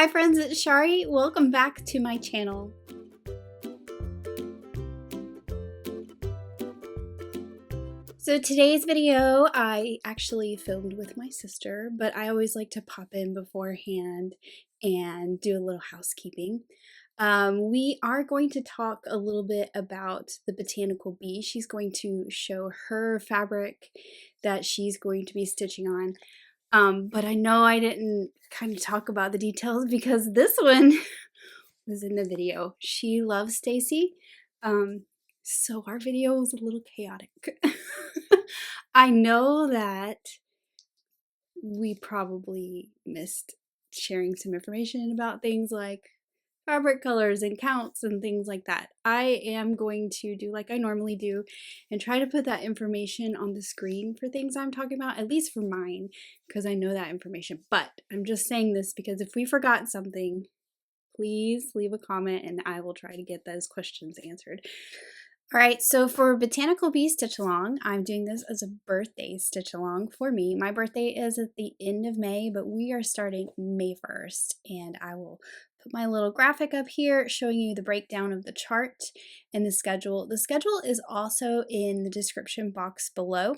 Hi friends, it's Chari. Welcome back to my channel. So today's video I actually filmed with my sister, but I always like to pop in beforehand and do a little housekeeping. We are going to talk a little bit about the botanical bee. She's going to show her fabric that she's going to be stitching on. But I know I didn't kind of talk about the details because this one was in the video. She loves Staci, so our video was a little chaotic. I know that we probably missed sharing some information about things like fabric colors and counts and things like that. I am going to do like I normally do and try to put that information on the screen for things I'm talking about, at least for mine, because I know that information. But I'm just saying this because if we forgot something, please leave a comment and I will try to get those questions answered. Alright, so for Botanical Bee Stitch Along, I'm doing this as a birthday stitch along for me. My birthday is at the end of May, but we are starting May 1st, and I will put my little graphic up here showing you the breakdown of the chart and the schedule. The schedule is also in the description box below.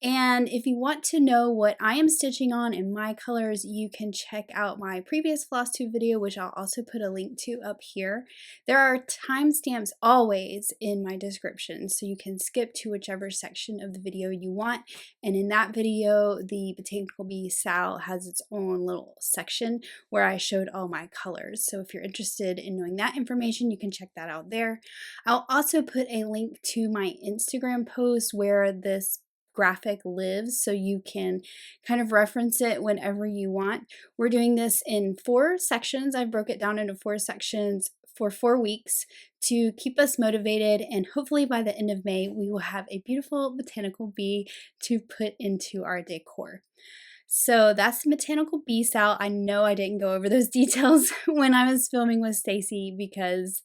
And if you want to know what I am stitching on in my colors, you can check out my previous FlossTube video, which I'll also put a link to up here. There are timestamps always in my description, so you can skip to whichever section of the video you want. And in that video, the Botanical Bee Sal has its own little section where I showed all my colors. So if you're interested in knowing that information, you can check that out there. I'll also put a link to my Instagram post where this graphic lives, so you can kind of reference it whenever you want. We're doing this in 4 sections. I broke it down into 4 sections for 4 weeks to keep us motivated, and hopefully by the end of May we will have a beautiful botanical bee to put into our decor. So that's the Botanical Bee Sal. I know I didn't go over those details when I was filming with Staci because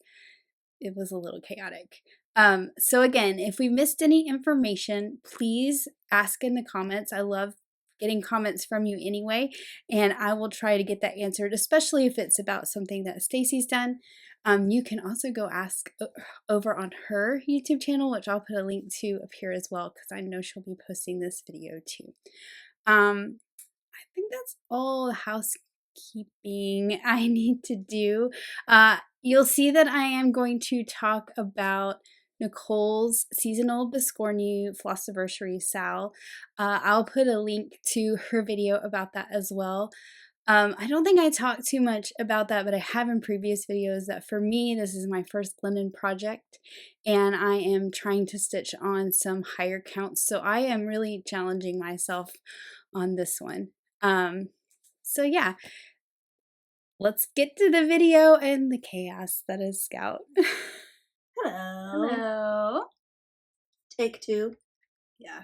it was a little chaotic. So again, if we missed any information, please ask in the comments. I love getting comments from you anyway, and I will try to get that answered, especially if it's about something that Staci's done. You can also go ask over on her YouTube channel, which I'll put a link to up here as well, because I know she'll be posting this video too. I think that's all the housekeeping I need to do. You'll see that I am going to talk about Nichole's seasonal Biscornu Flossiversary Sal. I'll put a link to her video about that as well. I don't think I talked too much about that, but I have in previous videos that for me, this is my first linen project, and I am trying to stitch on some higher counts, so I am really challenging myself on this one. So yeah, let's get to the video and the chaos that is Scout. Hello. Hello. Take 2. Yeah.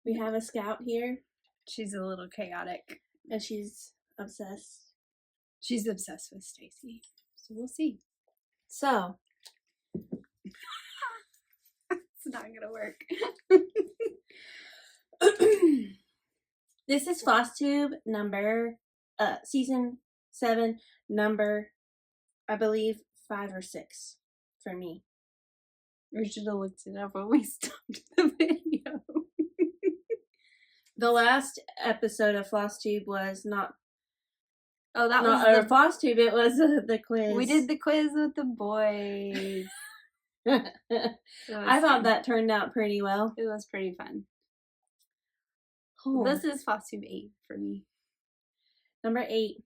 We have a Scout here. She's a little chaotic. And she's obsessed. She's obsessed with Staci. So we'll see. So. It's not gonna work. This is FlossTube number, season 7, number, I believe, 5 or 6 for me. We should have looked it up when we stopped the video. The last episode of FlossTube was not. Oh, that not was the FlossTube. It was the quiz. We did the quiz with the boys. I thought that turned out pretty well. It was pretty fun. Oh. This is FlossTube 8 for me. Number 8.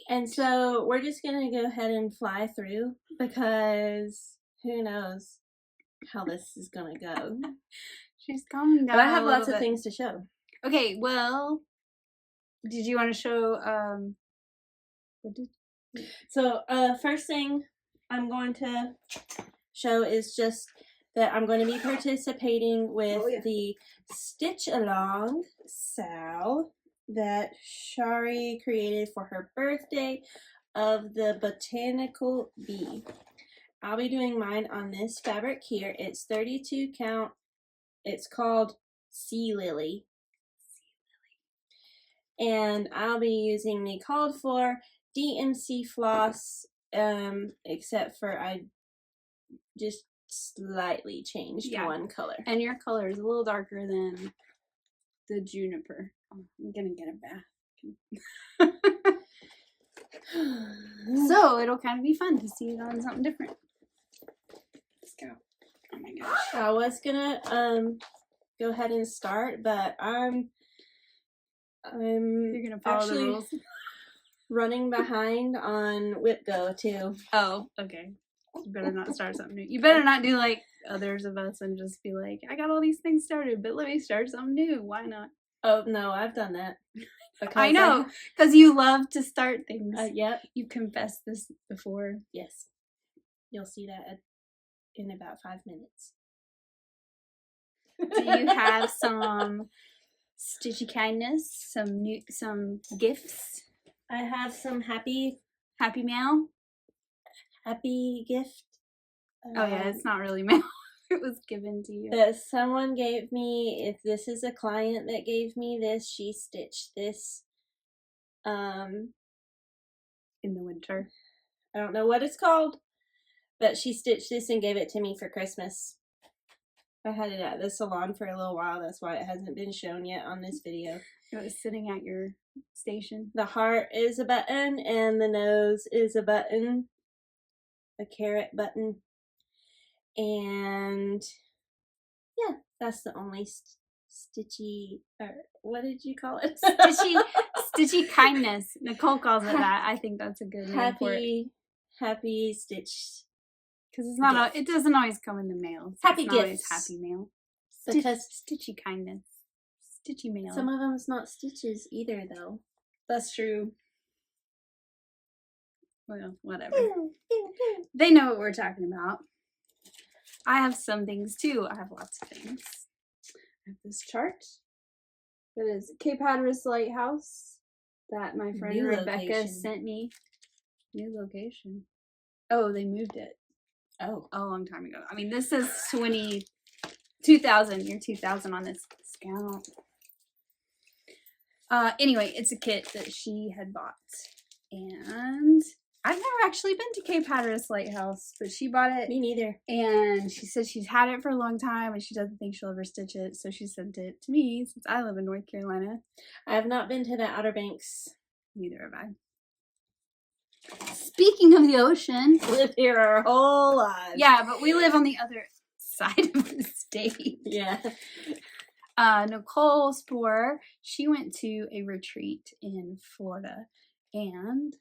And so we're just going to go ahead and fly through because who knows how this is going to go. She's calming down. But I have lots of things to show. Okay, well, did you want to show, So, first thing I'm going to show is just that I'm going to be participating with the Stitch Along Sal that Chari created for her birthday of the Botanical Bee. I'll be doing mine on this fabric here. It's 32 count. It's called Sea Lily. and I'll be using Nichol for DMC floss, except for I just slightly changed one color. And your color is a little darker than the juniper. Oh, I'm gonna get a bath. So it'll kind of be fun to see it on something different. Let's go. Oh my gosh. I was gonna go ahead and start, but I'm You're gonna follow the rules. Running behind on Whip Go too. Oh, okay. You better not start something new. You better not do like others of us and just be like, I got all these things started, but let me start something new. Why not? Oh no, I've done that. I know, because you love to start things. Yep. You confessed this before. Yes. You'll see that in about 5 minutes. Do you have some stitchy kindness? Some gifts? I have some happy mail. Happy gift. Oh yeah, it's not really mail. It was given to you. That someone gave me. If this is a client that gave me this, she stitched this. In the winter. I don't know what it's called, but she stitched this and gave it to me for Christmas. I had it at the salon for a little while. That's why it hasn't been shown yet on this video. It was sitting at your station. The heart is a button and the nose is a button. A carrot button. And yeah, that's the only stitchy, or what did you call it? Stitchy kindness. Nichol calls it that. I think that's a good name for it. Happy stitch. Because it's not. It doesn't always come in the mail. So happy it's gifts. Not always happy mail. Because stitchy kindness. Stitchy mail. Some of them's not stitches either, though. That's true. Well, whatever. They know what we're talking about. I have some things too. I have lots of things. I have this chart that is Cape Hatteras Lighthouse that my friend New Rebecca location. sent me. New location. Oh, they moved it. Oh, a long time ago. I mean, this is 2000, year 2000 on this discount. Anyway, it's a kit that she had bought. And I've never actually been to Cape Hatteras Lighthouse, but she bought it. Me neither. And she said she's had it for a long time and she doesn't think she'll ever stitch it. So she sent it to me since I live in North Carolina. I have not been to the Outer Banks. Neither have I. Speaking of the ocean. We live here our whole lives. Yeah, but we live on the other side of the state. Yeah. Nicole Spohr, she went to a retreat in Florida. And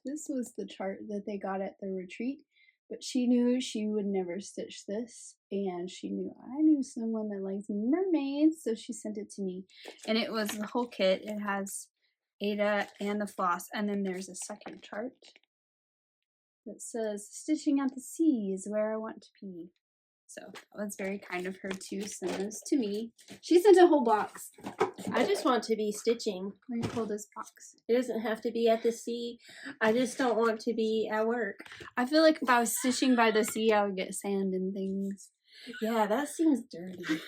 this was the chart that they got at the retreat. But she knew she would never stitch this. And she knew I knew someone that likes mermaids. So she sent it to me. And it was the whole kit. It has Ada and the floss. And then there's a second chart that says, stitching at the sea is where I want to be. So that was very kind of her to send this to me. She sent a whole box. I just want to be stitching. Let me pull this box. It doesn't have to be at the sea. I just don't want to be at work. I feel like if I was stitching by the sea, I would get sand and things. Yeah, that seems dirty.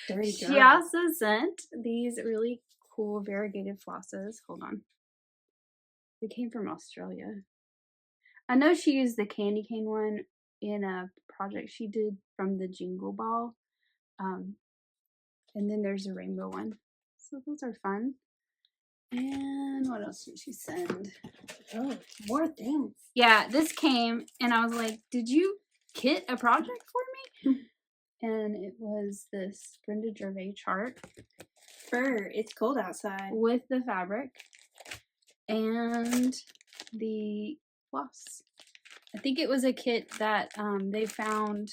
Dirty girl. She also sent these really cool variegated flosses. Hold on. They came from Australia. I know she used the candy cane one in a project she did from the Jingle Ball. And then there's a rainbow one. So those are fun. And what else did she send? Oh, more things. Yeah, this came and I was like, did you kit a project for me? And it was this Brenda Gervais chart. Fur, it's cold outside. With the fabric. And the floss. I think it was a kit that they found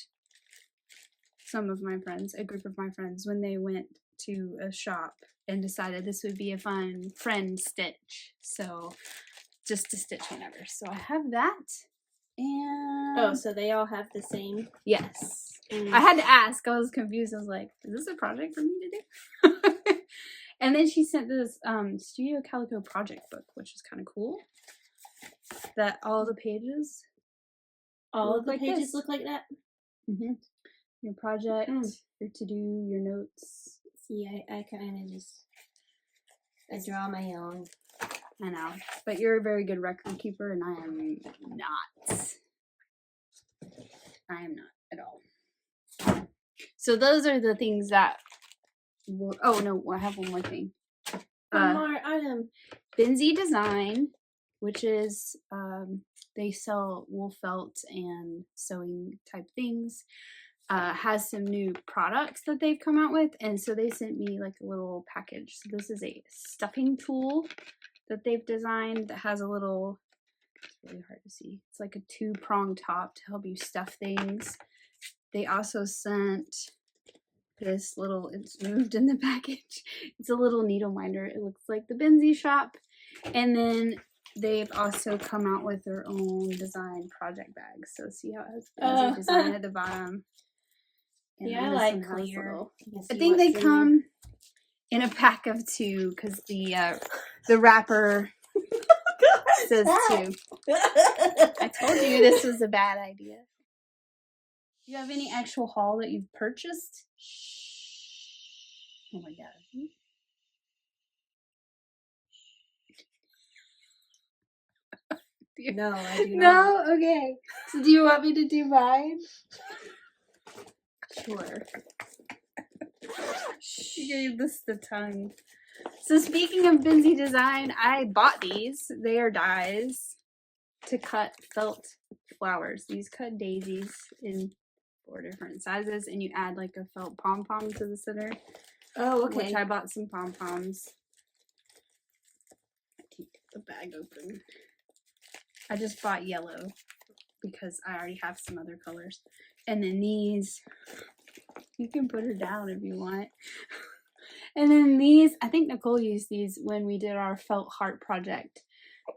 some of my friends, a group of my friends, when they went to a shop and decided this would be a fun friend stitch. So just to stitch whenever. So I have that. And oh, so they all have the same? Yes. I had to ask. I was confused. I was like, is this a project for me to do? And then she sent this Studio Calico project book, which is kind of cool. That all the pages... all of the like pages this. look like that? Mm-hmm. Your project, your to-do, your notes. See, I kind of just... I draw my own. I know, but you're a very good record keeper, and I am not. I am not at all. So those are the things that were. Oh no, I have one more thing. One more item. Binsey Design, which is they sell wool felt and sewing type things. Has some new products that they've come out with, and so they sent me like a little package. So this is a stuffing tool that they've designed that has a little, it's really hard to see, it's like a 2-prong top to help you stuff things. They also sent this little, it's moved in the package, it's a little needle minder. It looks like the Binsey shop. And then they've also come out with their own design project bags. So see how it has Binsey design at the bottom. And yeah, I like clear. I think they come in a pack of 2 because the wrapper says 2. I told you this was a bad idea. Do you have any actual haul that you've purchased? Oh my god. No, I do not. No? Okay. So do you want me to do mine? Sure. You gave this the tongue. So speaking of Binsey Design, I bought these. They are dies to cut felt flowers. These cut daisies in 4 different sizes, and you add like a felt pom-pom to the center. Oh, okay. Which I bought some pom-poms. I can't get the bag open. I just bought yellow because I already have some other colors. And then these, you can put her down if you want. And then these, I think Nicole used these when we did our felt heart project.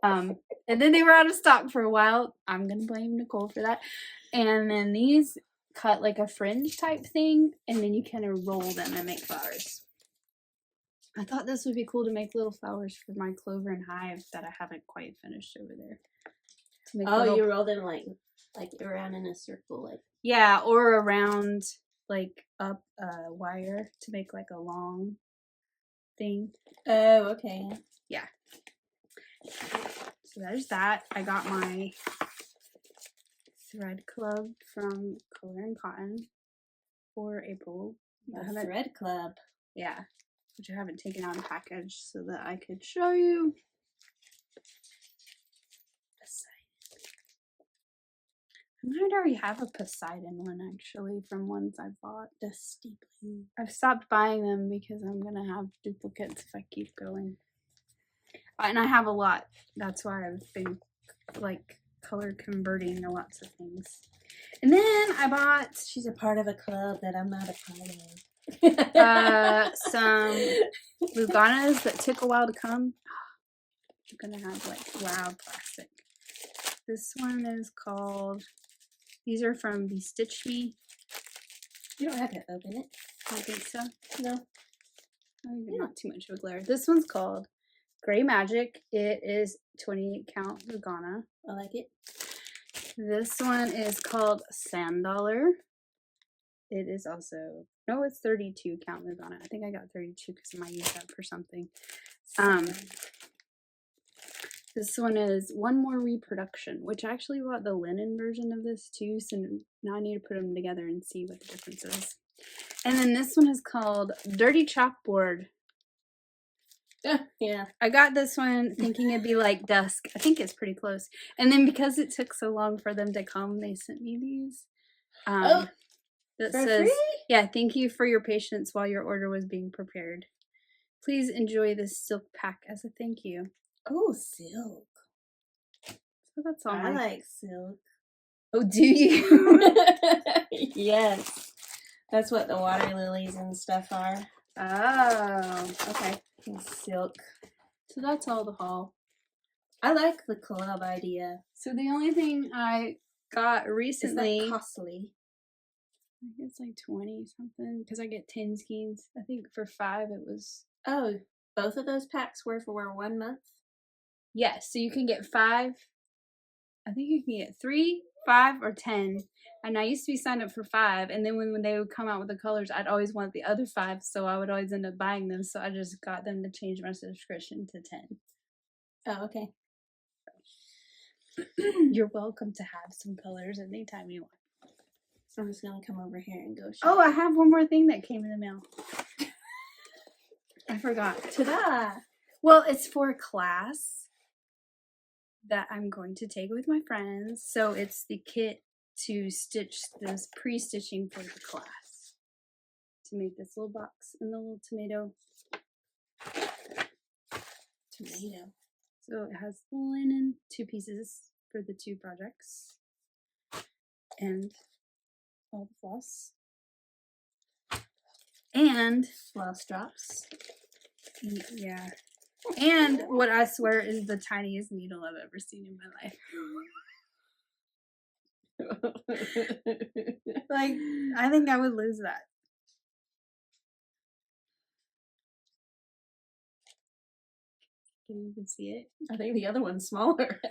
And then they were out of stock for a while. I'm going to blame Nicole for that. And then these cut like a fringe type thing, and then you kind of roll them and make flowers. I thought this would be cool to make little flowers for my clover and hive that I haven't quite finished over there. You roll them like around in a circle, like yeah, or around like up a wire to make like a long thing. Oh, okay. Yeah. So there's that. I got my thread club from Color and Cotton for April. The thread club. Yeah, which I haven't taken out of the package so that I could show you. I might already have a Poseidon one actually from ones I bought. The steeply. I've stopped buying them because I'm gonna have duplicates if I keep going. And I have a lot. That's why I've been like color converting to lots of things. And then I bought. She's a part of a club that I'm not a part of. Some Luganas that took a while to come. I'm gonna have like wow plastic. This one is called. These are from STITCHY. You don't have to open it. I don't think so. No. Not too much of a glare. This one's called Gray Magic. It is 28 count Lugana. I like it. This one is called Sand Dollar. It is also, no, it's 32 count Lugana. I think I got 32 because I might use that for something. This one is One More Reproduction, which I actually bought the linen version of this too, so now I need to put them together and see what the difference is. And then this one is called Dirty Chalkboard. Yeah. I got this one thinking it'd be like dusk. I think it's pretty close. And then because it took so long for them to come, they sent me these. That says, free? Yeah, thank you for your patience while your order was being prepared. Please enjoy this silk pack as a thank you. Oh, silk. So that's all. I like silk. Oh, do you? Yes. That's what the water lilies and stuff are. Oh, okay. And silk. So that's all the haul. I like the club idea. So the only thing I got recently. Is that costly? I think it's like 20 something because I get 10 skeins. I think for 5 it was. Oh, both of those packs were for 1 month? Yes, so you can get 5. I think you can get 3, 5, or 10. And I used to be signed up for 5, and then when they would come out with the colors, I'd always want the other 5, so I would always end up buying them. So I just got them to change my subscription to 10. Oh, okay. You're welcome to have some colors anytime you want. So I'm just gonna come over here and go. Oh, I have one more thing that came in the mail. I forgot. Ta-da! Well, it's for a class that I'm going to take with my friends. So it's the kit to stitch this pre-stitching for the class. To make this little box and the little tomato. Tomato. So it has the linen, 2 pieces for the 2 projects. And all the floss. And Floss drops. Yeah. And what I swear is the tiniest needle I've ever seen in my life. Like, I think I would lose that. Can you even see it? I think the other one's smaller.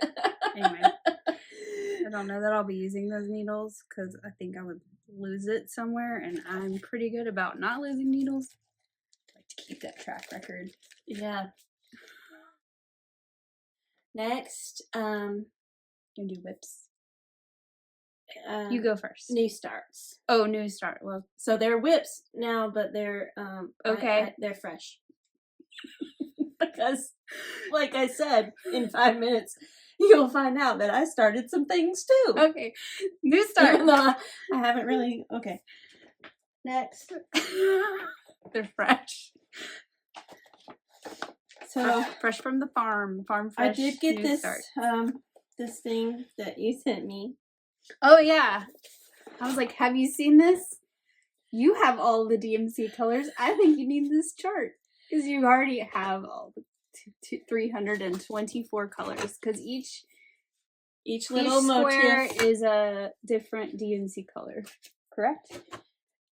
Anyway, I don't know that I'll be using those needles because I think I would lose it somewhere, and I'm pretty good about not losing needles. I like to keep that track record. Yeah. Next, you can do whips. You go first. New starts. Oh, new start. Well, so they're whips now, but they're okay. They're fresh. Because, like I said, in 5 minutes, you'll find out that I started some things too. Okay, new start. No, I haven't really. Okay. Next, they're fresh. So fresh from the farm. Farm fresh. I did get this start. this thing that you sent me. Oh yeah, I was like, have you seen this? You have all the DMC colors. I think you need this chart because you already have all the 324 colors. Because each little square motif is a different DMC color. Correct?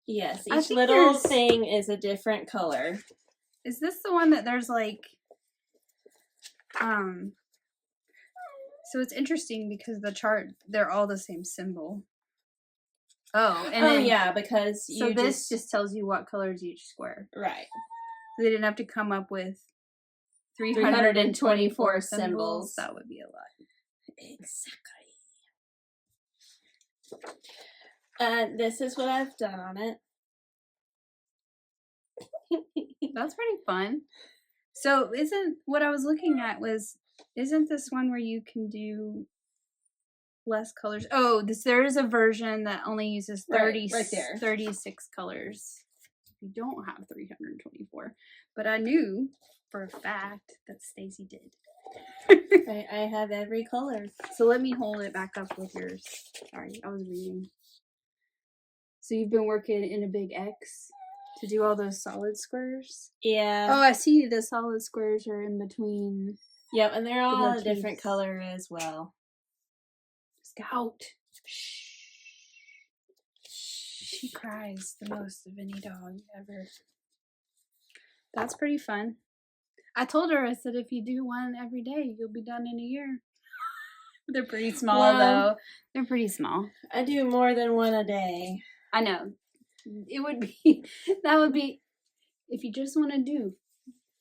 Yes, each little thing is a different color. Is this the one that there's like, so it's interesting because the chart, they're all the same symbol. Oh, and then, yeah, because so this just tells you what colors each square. Right. So they didn't have to come up with 324 symbols. That would be a lot. Exactly. This is what I've done on it. That's pretty fun. So isn't what I was looking at isn't this one where you can do less colors? Oh, there is a version that only uses 36 colors. You don't have 324. But I knew for a fact that Staci did. I have every color. So let me hold it back up with yours. Sorry, I was reading. So you've been working in a big X to do all those solid squares? Yeah. Oh, I see the solid squares are in between. Yep, and they're all a different color as well. Scout. Shh. She cries the most of any dog ever. That's pretty fun. I told her, I said, if you do one every day, you'll be done in a year. They're pretty small, though. They're pretty small. I do more than one a day. I know. That would be, if you just want to do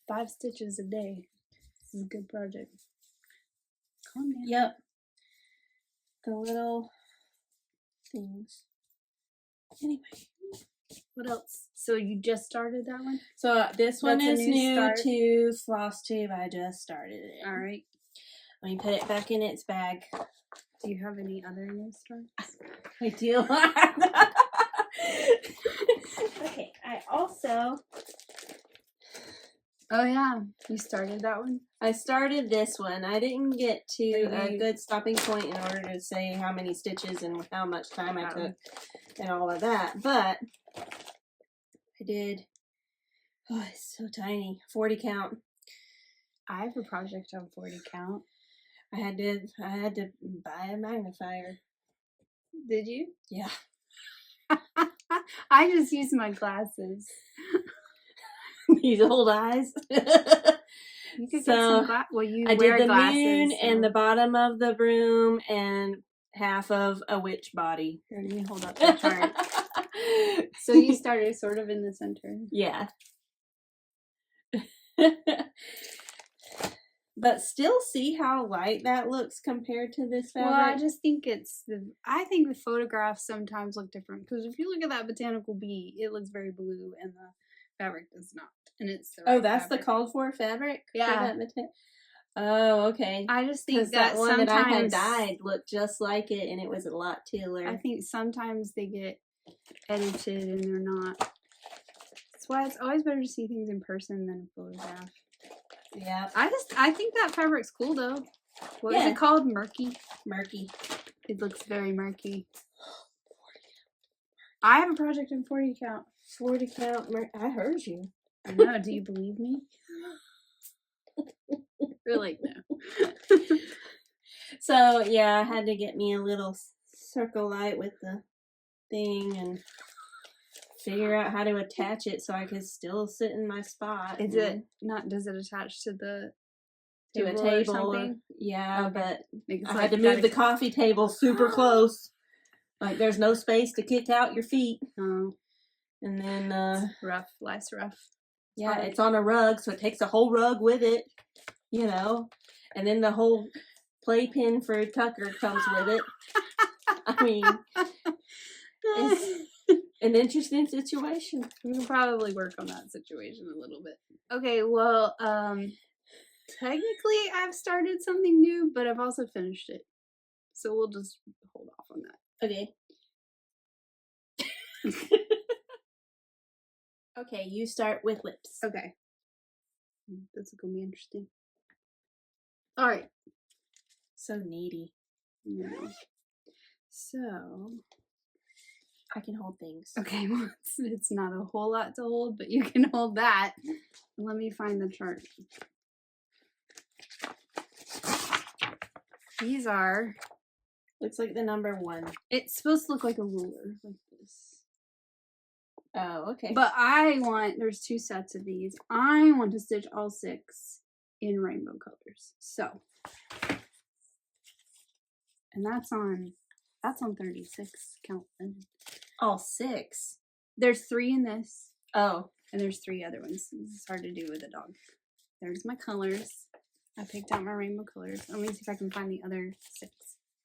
5 stitches a day, this is a good project. Calm down. Yep. The little things. Anyway. What else? So you just started that one? So this one is new to FlossTube. I just started it. All right. Let me put it back in its bag. Do you have any other new starts? I do. Okay. I also. Oh yeah, you started that one? I started this one. I didn't get to a good stopping point in order to say how many stitches and how much time I took and all of that. But I did. Oh, it's so tiny. 40 count. I have a project on 40 count. I had to buy a magnifier. Did you? Yeah. I just use my glasses. These old eyes. You could get some well, you I wear did the glasses, moon and the bottom of the broom and half of a witch body. Here, let me hold up the chart. So you started sort of in the center. Yeah. But still see how light that looks compared to this fabric? Well, I just think I think the photographs sometimes look different. Because if you look at that botanical bee, it looks very blue and the fabric does not. And it's the right that's fabric. the called for fabric? Yeah. For that oh, okay. I just think that one that I had sometimes dyed looked just like it and it was a lot tiller. I think sometimes they get edited and they're not. That's why it's always better to see things in person than a photograph. Yeah. I think that fabric's cool though. What is it called? Murky? Murky. It looks very murky. I have a project in 40 count. 40 count. I heard you. I know. Do you believe me? Really? No. So, yeah, I had to get me a little circle light with the thing and figure out how to attach it so I could still sit in my spot. Does it attach to the to a table table? Or something? Yeah, okay. But I had to move the coffee table super close. Like, there's no space to kick out your feet. Oh. And then, it's rough. Life's rough. Yeah, it's on a rug, so it takes a whole rug with it, you know. And then the whole playpen for Tucker comes with it. I mean, it's an interesting situation. We can probably work on that situation a little bit. Okay, well, technically I've started something new, but I've also finished it. So we'll just hold off on that. Okay. Okay, you start with lips. Okay. This is going to be interesting. All right. So needy. Yeah. So I can hold things. Okay, well, it's not a whole lot to hold, but you can hold that. Let me find the chart. These are... Looks like the number 1. It's supposed to look like a ruler, like this. Oh, okay. But there's 2 sets of these. I want to stitch all 6 in rainbow colors. So, and that's on 36 count them. All 6? There's 3 in this. Oh. And there's 3 other ones. This is hard to do with a dog. There's my colors. I picked out my rainbow colors. Let me see if I can find the other 6.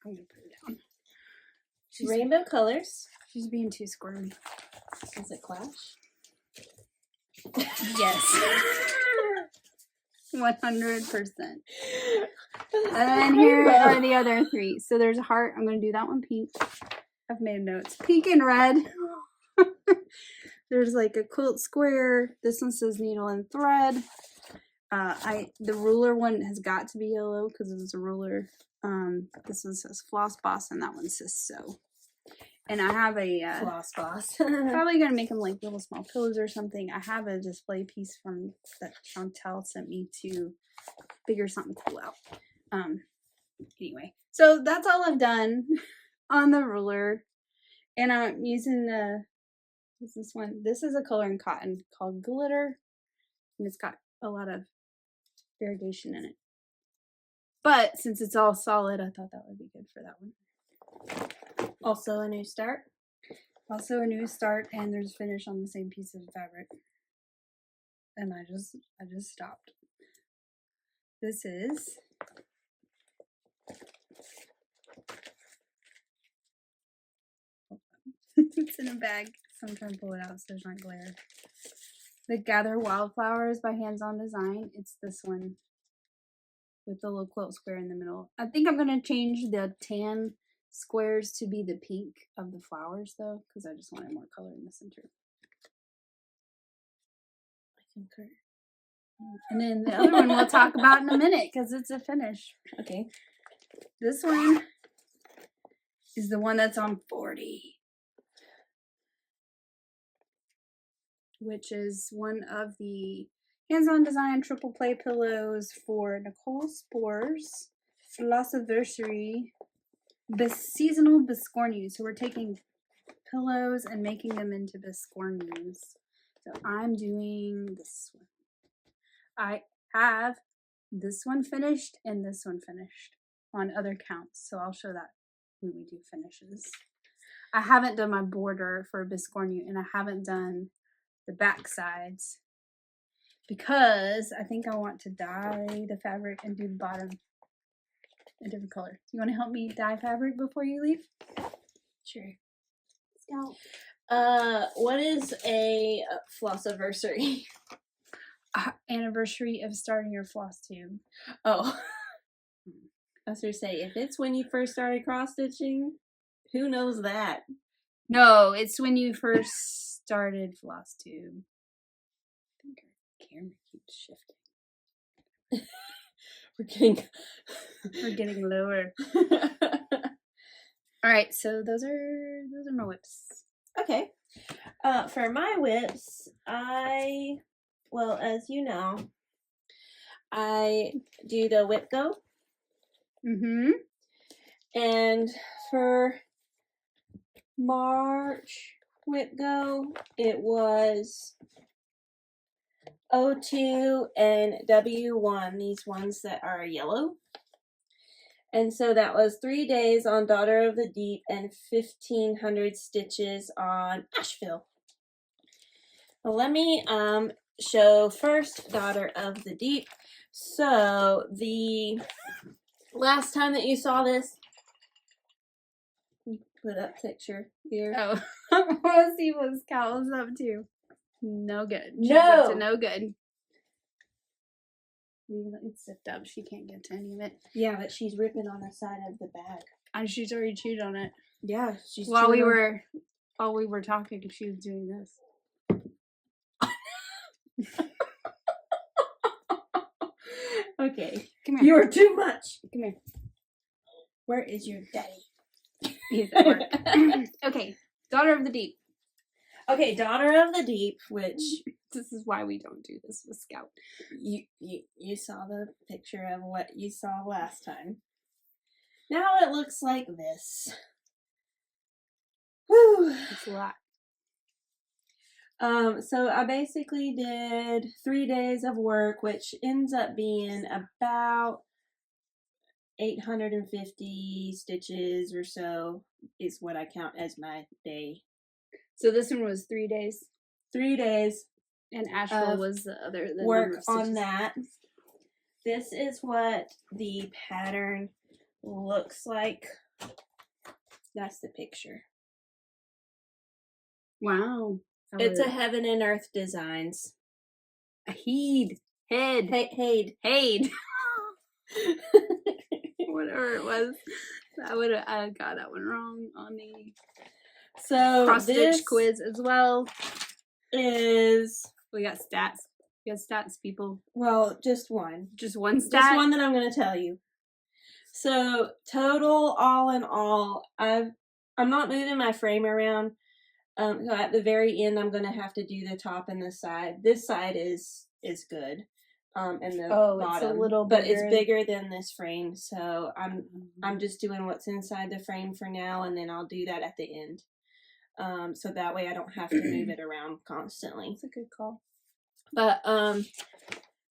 I'm going to put it down. Rainbow colors. She's being too squirmy. Does it clash? Yes. 100%. And here are the other 3. So there's a heart. I'm going to do that one pink. I've made notes. Pink and red. There's like a quilt square. This one says needle and thread. The ruler one has got to be yellow because it's a ruler. This one says floss boss and that one says sew. And I have a floss boss. probably gonna make them like little small pillows or something. I have a display piece from that Chantel sent me to figure something cool out. Anyway, so that's all I've done on the ruler, and I'm using what's this one? This is a color in cotton called Glitter, and it's got a lot of variegation in it. But since it's all solid, I thought that would be good for that one. Also a new start. Also a new start, and there's finish on the same piece of fabric. And I just stopped. This is it's in a bag, so I'm trying to pull it out so there's not glare. The Gather Wildflowers by Hands On Design. It's this one with the little quilt square in the middle. I think I'm gonna change the tan squares to be the pink of the flowers though, because I just wanted more color in the center. I concur. And then the other one we'll talk about in a minute because it's a finish. Okay. This one is the one that's on 40. Which is one of the hands-on design triple play pillows for Nichol Spohr's Flossiversary seasonal Biscornu. So we're taking pillows and making them into Biscornus. So I'm doing this one. I have this one finished and this one finished on other counts. So I'll show that when we do finishes. I haven't done my border for Biscornu, and I haven't done the back sides because I think I want to dye the fabric and do the bottom a different color. You want to help me dye fabric before you leave? Sure. Let's go. What is a flossiversary? Anniversary of starting your FlossTube. Oh. I was going to say, if it's when you first started cross-stitching, who knows that? No, it's when you first started FlossTube. I think our camera keeps shifting. We're getting lower. All right, so those are my whips. Okay. For my whips, well, as you know, I do the whip go. Mm-hmm. And for March whip go, it was O2 and W1, these ones that are yellow. And so that was 3 days on Daughter of the Deep and 1,500 stitches on Asheville. Well, let me show first Daughter of the Deep. So the last time that you saw this, put up picture here. Oh, I want to see what Scout was up to. No good. She's No. up to no good. It's zipped up. She can't get to any of it. Yeah, but she's ripping on the side of the bag. And she's already chewed on it. Yeah, she's while we were talking, she was doing this. Okay. Come here. You are too much. Come here. Where is your daddy? He's at work. Okay. Daughter of the Deep. Okay, Daughter of the Deep, which this is why we don't do this with Scout. You saw the picture of what you saw last time. Now it looks like this. Whew. It's a lot. So I basically did 3 days of work, which ends up being about 850 stitches or so is what I count as my day. So this one was 3 days. 3 days. And Asheville was the other work on that. This is what the pattern looks like. That's the picture. Wow. It's a Heaven and Earth Designs. A heed. Head. Head. Whatever it was. I got that one wrong on the cross-stitch quiz as well. We got stats. We got stats, people. Well, just one. Just one stat? Just one that I'm going to tell you. So, total, all in all, I'm not moving my frame around. So at the very end, I'm going to have to do the top and the side. This side is good. And the bottom. It's a little bigger. But it's bigger than this frame. So I'm just doing what's inside the frame for now, and then I'll do that at the end. So that way I don't have to move it around constantly. That's a good call. But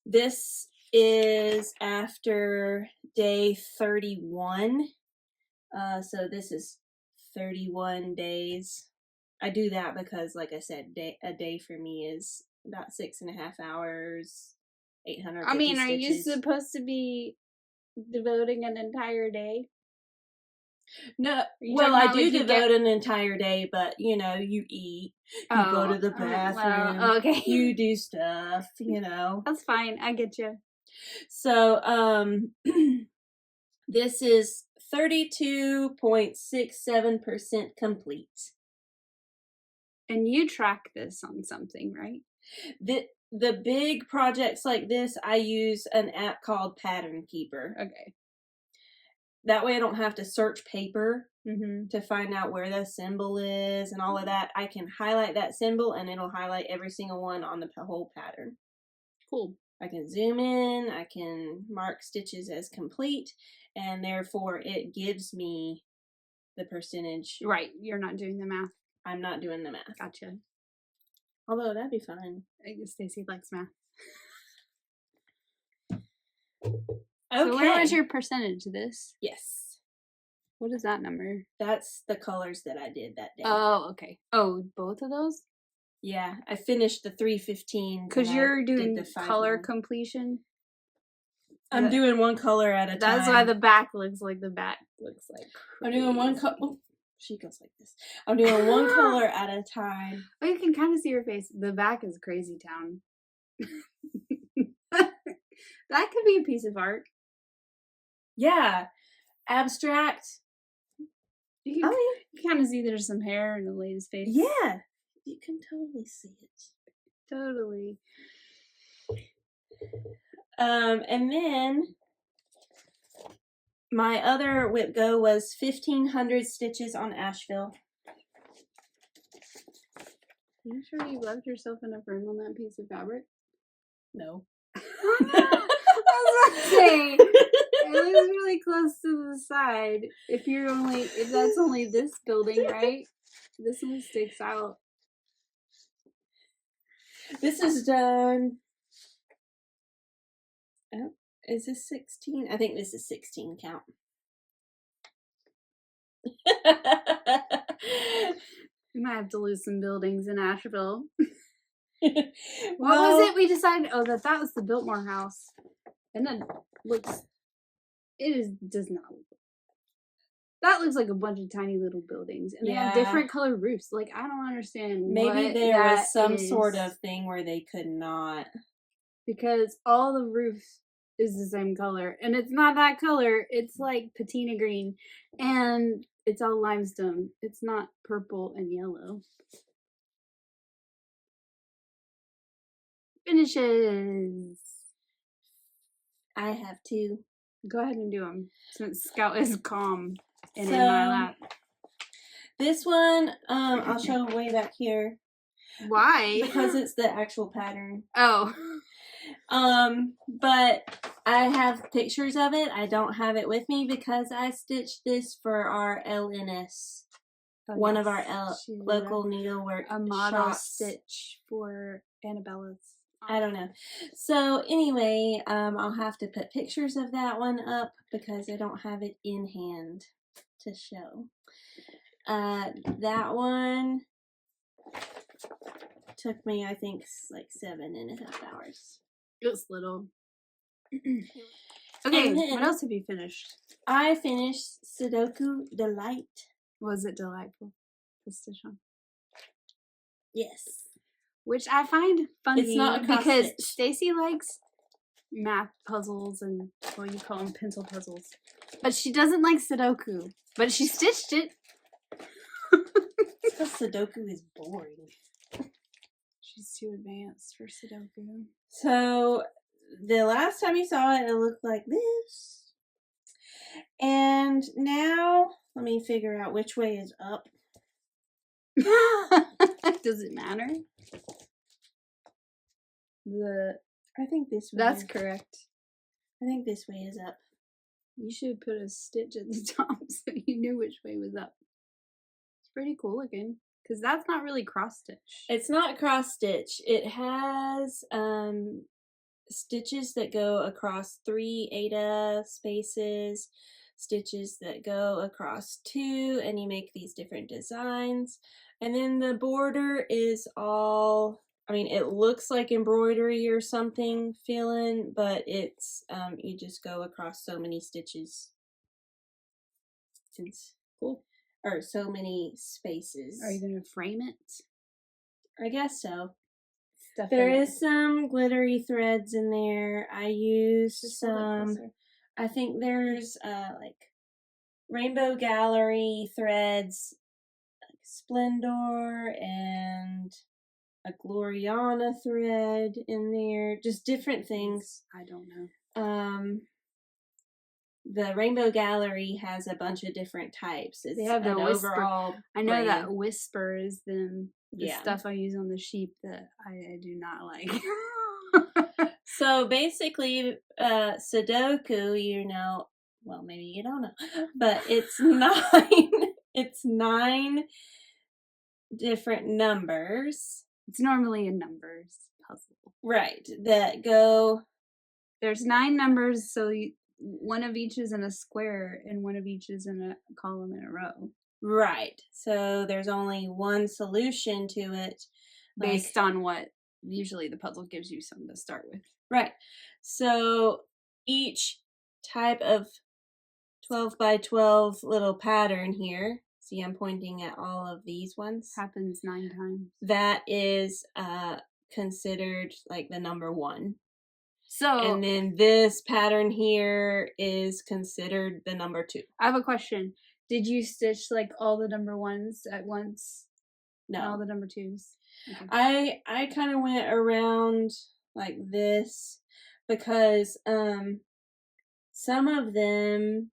this is after day 31. So this is 31 days. I do that because, like I said, a day for me is about 6.5 hours, 800. I mean, are you supposed to be devoting an entire day? No, well, I do devote an entire day, but you know, you eat, you go to the bathroom, well, okay. You do stuff, you know. That's fine. I get you. So, this is 32.67% complete. And you track this on something, right? The big projects like this, I use an app called Pattern Keeper. Okay. That way I don't have to search paper to find out where the symbol is and all of that. I can highlight that symbol and it'll highlight every single one on the whole pattern. Cool. I can zoom in, I can mark stitches as complete, and therefore it gives me the percentage. Right, you're not doing the math. I'm not doing the math. Gotcha. Although that'd be fun. Stacy likes math. Okay. So where was your percentage of this? Yes. What is that number? That's the colors that I did that day. Oh, okay. Oh, both of those? Yeah, I finished the 315. Because you're doing the color completion. I'm doing one color at a time. That's why the back looks like the back looks like crazy. I'm doing one color. Oh, she goes like this. I'm doing one color at a time. Oh, you can kind of see her face. The back is crazy town. That could be a piece of art. Yeah. Abstract. You can, you kind of see there's some hair in the lady's face. Yeah. You can totally see it. Totally. And then my other whip go was 1,500 stitches on Asheville. Are you sure you left yourself enough room on that piece of fabric? No. I was about to say, it looks really close to the side. If that's only this building, right? This one sticks out. This is done. Oh, is this 16? I think this is 16 count. We might have to lose some buildings in Asheville. What was it we decided? Oh, that was the Biltmore house. And then does not look. That looks like a bunch of tiny little buildings. And they have different colored roofs. Like, I don't understand. Maybe there was some sort of thing where they could not. Because all the roof is the same color. And it's not that color. It's like patina green. And it's all limestone. It's not purple and yellow. Finishes. I have two. Go ahead and do them. Since Scout is calm and in my lap. This one, I'll show way back here. Why? Because it's the actual pattern. Oh. But I have pictures of it. I don't have it with me because I stitched this for our LNS. One of our local needlework a model shops. Stitch for Annabella's. I don't know. So anyway, I'll have to put pictures of that one up because I don't have it in hand to show. That one took me, I think, like 7.5 hours. It was little. Okay, what else have you finished? I finished Sudoku Delight. Was it delightful to stitch on? Yes. Which I find funny it's not because Staci likes math puzzles and what you call them pencil puzzles. But she doesn't like Sudoku. But she stitched it. Because Sudoku is boring. She's too advanced for Sudoku. So the last time you saw it, it looked like this. And now, let me figure out which way is up. Does it matter? I think this way. That's correct. I think this way is up. You should put a stitch at the top so you knew which way was up. It's pretty cool looking. Because that's not really cross stitch. It's not cross stitch. It has stitches that go across 3 Aida spaces, stitches that go across 2, and you make these different designs. And then the border is all, I mean, it looks like embroidery or something feeling, but it's, you just go across so many stitches. It's cool. Or so many spaces. Are you going to frame it? I guess so. There is some glittery threads in there. I used some, I think there's like Rainbow Gallery threads, like Splendor and a Gloriana thread in there. Just different things. I don't know. The Rainbow Gallery has a bunch of different types. It's they have the overall. I know that Whisper is the stuff I use on the sheep that I do not like. So basically, Sudoku, you know, well, maybe you don't know, but it's 9. It's 9 different numbers. It's normally a numbers puzzle, right? That go. There's 9 numbers, so one of each is in a square and one of each is in a column in a row. Right. So there's only one solution to it. Based on what usually the puzzle gives you something to start with. Right. So each type of 12 by 12 little pattern here, see I'm pointing at all of these ones. Happens 9 times. That is considered like the number 1. So, and then this pattern here is considered the number 2. I have a question. Did you stitch like all the number 1s at once? No. And all the number 2s? Okay. I kind of went around like this because some of them,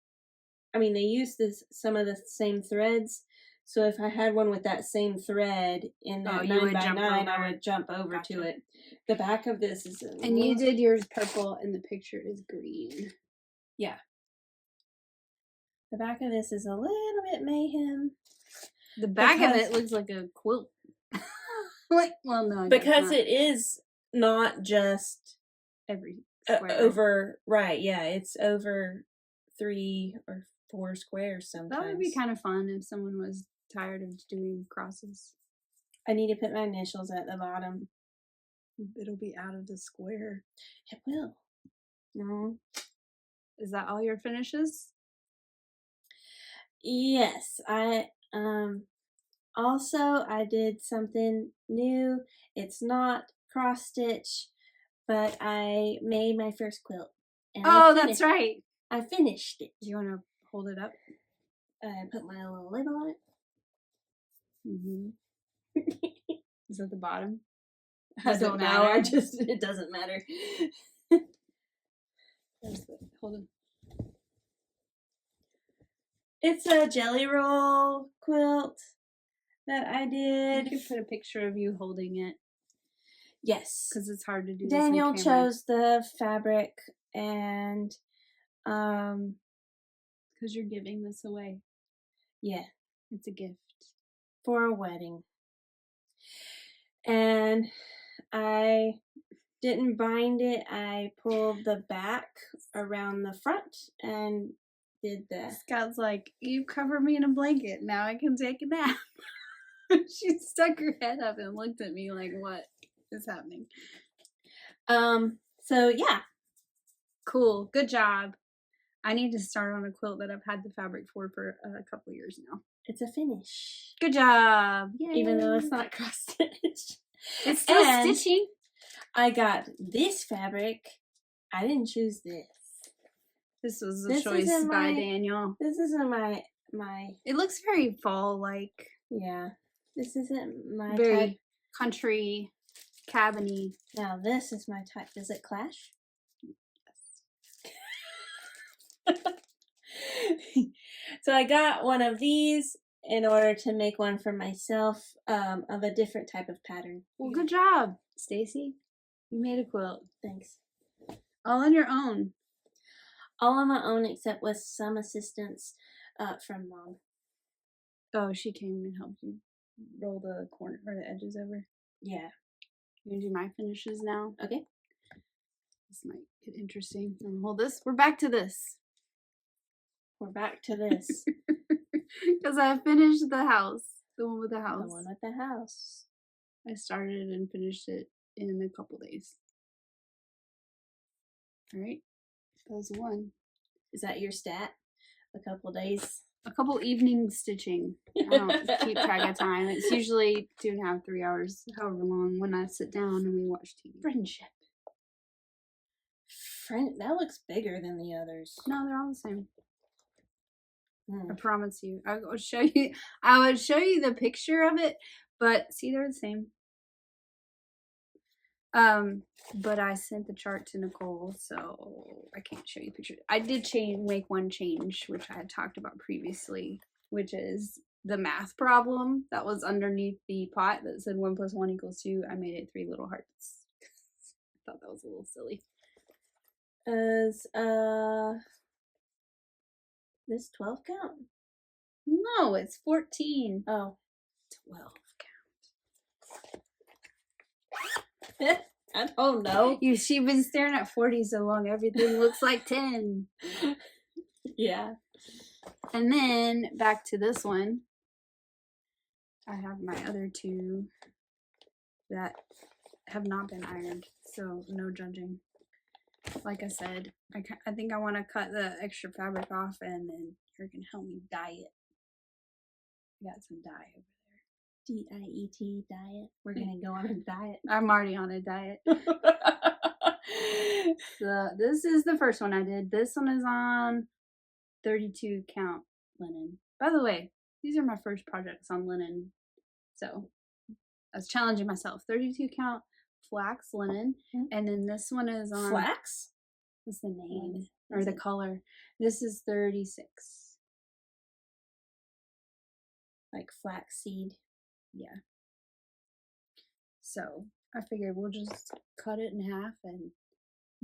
I mean, they use some of the same threads. So if I had one with that same thread in that 9 by 9, I would jump over to it. The back of this is and you did yours purple and the picture is green. Yeah. The back of this is a little bit mayhem. The back of it looks like a quilt. Well, no. Because it is not just every square. Over, right, yeah. It's over 3 or 4 squares sometimes. That would be kind of fun if someone was tired of doing crosses. I need to put my initials at the bottom. It'll be out of the square. It will. No. Is that all your finishes? Yes. Also I did something new. It's not cross stitch, but I made my first quilt. And that's right. I finished it. Do you want to hold it up? I put my little label on it. Is that the bottom? I don't know. It doesn't matter. Hold it. It's a jelly roll quilt that I did. You could put a picture of you holding it. Yes. Because it's hard to do. Daniel chose the fabric and because you're giving this away. Yeah. It's a gift. For a wedding. And I didn't bind it. I pulled the back around the front and did that. Scout's like, you covered me in a blanket. Now I can take a nap. She stuck her head up and looked at me like, what is happening? So yeah. Cool. Good job. I need to start on a quilt that I've had the fabric for a couple years now. It's a finish. Good job. Yay. Even though it's not cross stitch. It's still stitching. I got this fabric. I didn't choose this. This was a choice by Daniel. This isn't my. It looks very fall-like. Yeah. This isn't my very type. Country, cabiny. Now this is my type. Does it clash? Yes. So I got one of these in order to make one for myself of a different type of pattern. Well, good job, Stacy. You made a quilt. Thanks. All on your own. All on my own except with some assistance from Mom. Oh, she came and helped you roll the corner or the edges over? Yeah. You gonna do my finishes now? Okay. This might get interesting. Hold this. We're back to this. We're back to this. Because I finished the house. The one with the house. The one with the house. I started and finished it in a couple days. Alright. That was one. Is that your stat? A couple days? A couple evenings stitching. I don't keep track of time. It's usually 2.5, 3 hours, however long, when I sit down and we watch TV. Friendship. That looks bigger than the others. No, they're all the same. I promise you. I would show you the picture of it, but see, they're the same. But I sent the chart to Nichol, so I can't show you the picture. I did make one change, which I had talked about previously, which is the math problem that was underneath the pot that said 1 + 1 = 2. I made it 3 little hearts. I thought that was a little silly. This 12 count? No, it's 14. Oh. 12 count. I don't know. She's been staring at 40 so long, everything looks like 10. Yeah. And then back to this one. I have my other two that have not been ironed, so no judging. Like I said, I think I want to cut the extra fabric off, and then you're going to help me dye it. I got some dye over there. D-I-E-T, diet. We're going to go on a diet. I'm already on a diet. So this is the first one I did. This one is on 32 count linen. By the way, these are my first projects on linen, so I was challenging myself. 32 count flax linen, and then this one is on flax. What's the name or the color? This is 36. Like flaxseed. Yeah. So I figured we'll just cut it in half and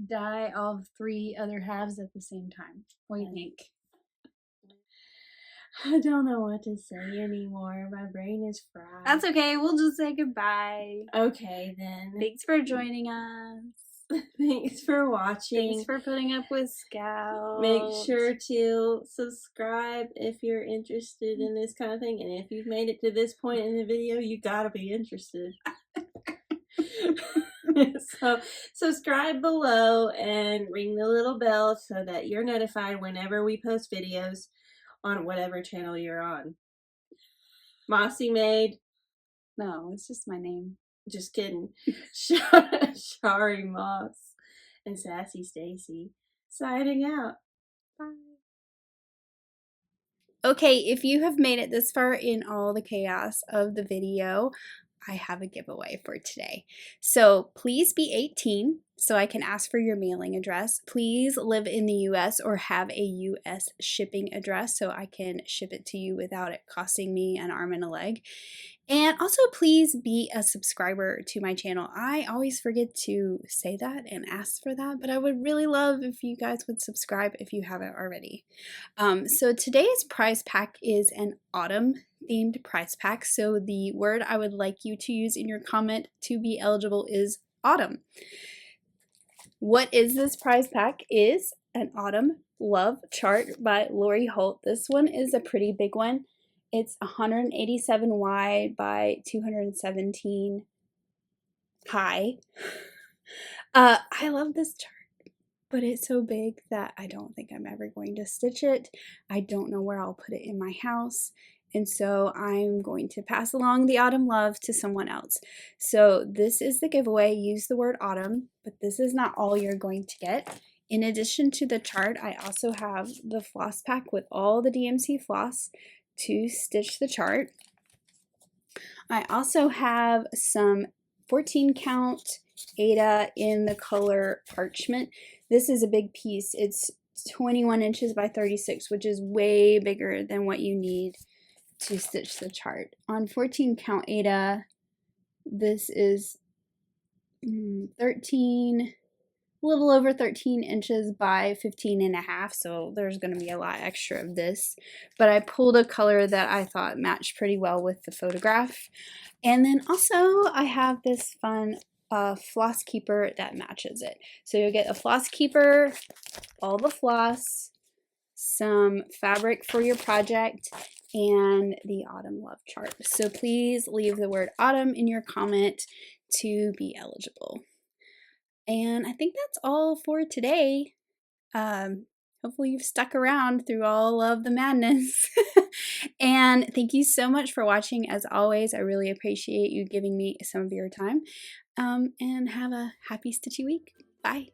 dye all 3 other halves at the same time. What do you think? I don't know what to say anymore. My brain is fried. That's okay. We'll just say goodbye. Okay, then. Thanks for joining us. Thanks for watching. Thanks for putting up with Scout. Make sure to subscribe if you're interested in this kind of thing. And if you've made it to this point in the video, you gotta be interested. So subscribe below and ring the little bell so that you're notified whenever we post videos on whatever channel you're on. Mossy Maid. No, it's just my name. Just kidding. Chari Moss and Sassy Staci signing out. Bye. Okay, if you have made it this far in all the chaos of the video, I have a giveaway for today. So please be 18 so I can ask for your mailing address. Please live in the US or have a US shipping address so I can ship it to you without it costing me an arm and a leg. And also please be a subscriber to my channel. I always forget to say that and ask for that, but I would really love if you guys would subscribe if you haven't already. So today's prize pack is an autumn themed prize pack. So the word I would like you to use in your comment to be eligible is autumn. What is this prize pack is an autumn love chart by Lori Holt. This one is a pretty big one. It's 187 wide by 217 high. I love this chart, but it's so big that I don't think I'm ever going to stitch it. I don't know where I'll put it in my house. And so I'm going to pass along the autumn love to someone else. So this is the giveaway. Use the word autumn, but this is not all you're going to get. In addition to the chart, I also have the floss pack with all the DMC floss to stitch the chart. I also have some 14 count Aida in the color parchment. This is a big piece. It's 21 inches by 36, which is way bigger than what you need to stitch the chart. On 14 count Aida, this is a little over 13 inches by 15 and a half, so there's going to be a lot extra of this, but I pulled a color that I thought matched pretty well with the photograph. And then also I have this fun floss keeper that matches it. So you'll get a floss keeper, all the floss, some fabric for your project, and the autumn love chart. So please leave the word autumn in your comment to be eligible. And I think that's all for today. Hopefully you've stuck around through all of the madness. And thank you so much for watching. As always, I really appreciate you giving me some of your time. And have a happy stitchy week. Bye.